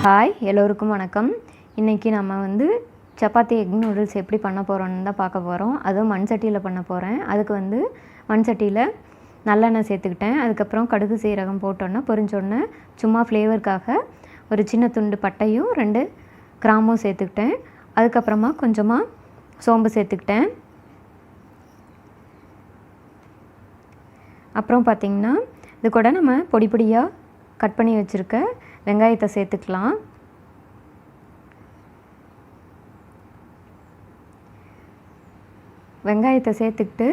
Hi, எல்லோருக்கும் வணக்கம். இன்றைக்கி நம்ம வந்து சப்பாத்தி எக் நூடுல்ஸ் எப்படி பண்ண போகிறோன்னு தான் பார்க்க போகிறோம். அதுவும் மண் சட்டியில் பண்ண போகிறேன். அதுக்கு வந்து மண் சட்டியில் நல்லெண்ணெய் சேர்த்துக்கிட்டேன். அதுக்கப்புறம் கடுகு சீரகம் போட்டோன்னே பொரிஞ்சோடனே சும்மா ஃப்ளேவருக்காக ஒரு சின்ன துண்டு பட்டையும் 2 கிராம்பும் சேர்த்துக்கிட்டேன். அதுக்கப்புறமா கொஞ்சமாக சோம்பு சேர்த்துக்கிட்டேன். அப்புறம் பார்த்திங்கன்னா இது கூட நம்ம பொடி பொடியாக கட் பண்ணி வச்சுருக்க வெங்காயத்தை சேர்த்துக்கலாம். வெங்காயத்தை சேர்த்துக்கிட்டு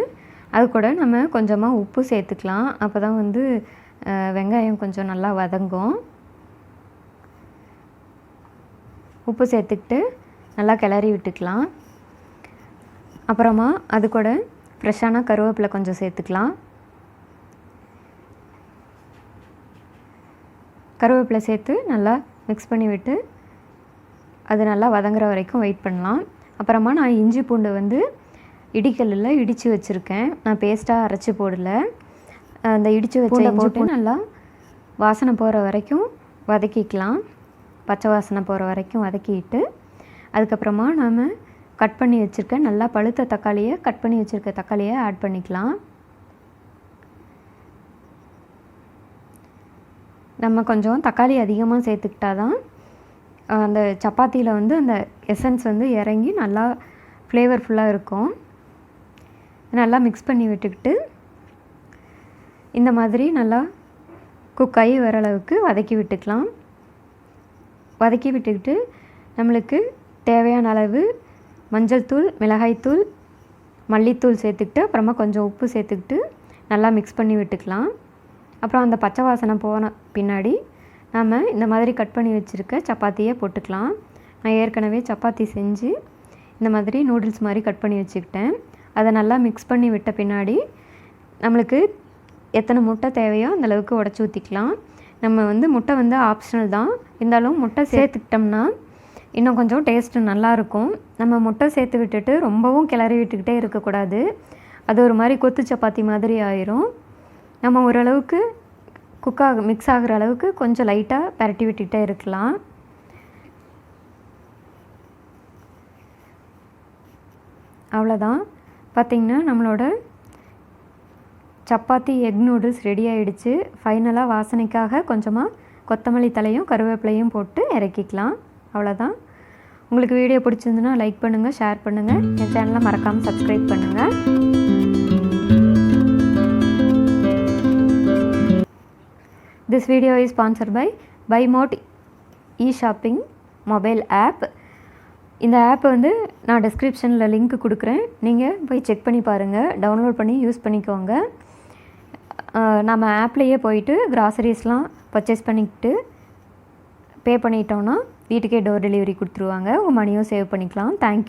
அது கூட நம்ம கொஞ்சமாக உப்பு சேர்த்துக்கலாம். அப்போ தான் வந்து வெங்காயம் கொஞ்சம் நல்லா வதங்கும். உப்பு சேர்த்துக்கிட்டு நல்லா கிளறி விட்டுக்கலாம். அப்புறமா அது கூட ஃப்ரெஷ்ஷான கருவேப்பிலை கொஞ்சம் சேர்த்துக்கலாம். கருவேப்பிலை சேர்த்து நல்லா மிக்ஸ் பண்ணி விட்டு அது நல்லா வதங்குற வரைக்கும் வெயிட் பண்ணலாம். அப்புறமா நான் இஞ்சி பூண்டு வந்து இடிக்கல்லில் இடித்து வச்சுருக்கேன். நான் பேஸ்ட்டாக அரைச்சி போடல. அந்த இடித்து வச்ச போட்டு நல்லா வாசனை போகிற வரைக்கும் வதக்கிக்கலாம். பச்சை வாசனை போகிற வரைக்கும் வதக்கிட்டு அதுக்கப்புறமா நாம் கட் பண்ணி வச்சுருக்க நல்லா பழுத்த தக்காளியை கட் பண்ணி வச்சுருக்க தக்காளியை ஆட் பண்ணிக்கலாம். நம்ம கொஞ்சம் தக்காளி அதிகமாக சேர்த்துக்கிட்டா தான் அந்த சப்பாத்தியில் வந்து அந்த எசன்ஸ் வந்து இறங்கி நல்லா ஃப்ளேவர்ஃபுல்லாக இருக்கும். நல்லா மிக்ஸ் பண்ணி விட்டுக்கிட்டு இந்த மாதிரி நல்லா குக் ஆகி வர அளவுக்கு வதக்கி விட்டுக்கலாம். வதக்கி விட்டுக்கிட்டு நம்மளுக்கு தேவையான அளவு மஞ்சள் தூள், மிளகாய்த்தூள், மல்லித்தூள் சேர்த்துக்கிட்டு அப்புறமா கொஞ்சம் உப்பு சேர்த்துக்கிட்டு நல்லா மிக்ஸ் பண்ணி விட்டுக்கலாம். அப்புறம் அந்த பச்சை வாசனை போன பின்னாடி நாம் இந்த மாதிரி கட் பண்ணி வச்சுருக்க சப்பாத்தியை போட்டுக்கலாம். நான் ஏற்கனவே சப்பாத்தி செஞ்சு இந்த மாதிரி நூடுல்ஸ் மாதிரி கட் பண்ணி வச்சுக்கிட்டேன். அதை நல்லா மிக்ஸ் பண்ணி விட்ட பின்னாடி நம்மளுக்கு எத்தனை முட்டை தேவையோ அந்தளவுக்கு உடச்சி ஊற்றிக்கலாம். நம்ம வந்து முட்டை வந்து ஆப்ஷனல் தான், இருந்தாலும் முட்டை சேர்த்துக்கிட்டோம்னா இன்னும் கொஞ்சம் டேஸ்ட்டு நல்லாயிருக்கும். நம்ம முட்டை சேர்த்து விட்டுட்டு ரொம்பவும் கிளறி விட்டுக்கிட்டே இருக்கக்கூடாது. அது ஒரு மாதிரி கொத்து சப்பாத்தி மாதிரி ஆயிரும். நம்ம ஓரளவுக்கு மிக்ஸ் ஆகிற அளவுக்கு கொஞ்சம் லைட்டாக பரட்டி விட்டுகிட்டே இருக்கலாம். அவ்வளோதான். பார்த்திங்கன்னா நம்மளோட சப்பாத்தி எக் நூடுல்ஸ் ரெடி ஆகிடுச்சு. ஃபைனலாக வாசனைக்காக கொஞ்சமாக கொத்தமல்லி தலையும் கருவேப்பிலையும் போட்டு இறக்கிக்கலாம். அவ்வளோதான். உங்களுக்கு வீடியோ பிடிச்சிருந்துன்னா லைக் பண்ணுங்கள், ஷேர் பண்ணுங்கள். என் சேனலை மறக்காமல் சப்ஸ்கிரைப் பண்ணுங்கள். This video is sponsored by BuyMote e-shopping mobile app. இந்த ஆப் வந்து நான் டிஸ்கிரிப்ஷனில் லிங்க் கொடுக்குறேன். நீங்கள் போய் செக் பண்ணி பாருங்கள், டவுன்லோட் பண்ணி யூஸ் பண்ணிக்கோங்க. நம்ம ஆப்லேயே போயிட்டு கிராசரிஸ்லாம் பர்ச்சேஸ் பண்ணிக்கிட்டு பே பண்ணிட்டோன்னா வீட்டுக்கே டோர் டெலிவரி கொடுத்துருவாங்க. உங்கள் மணியும் சேவ் பண்ணிக்கலாம். தேங்க்யூ.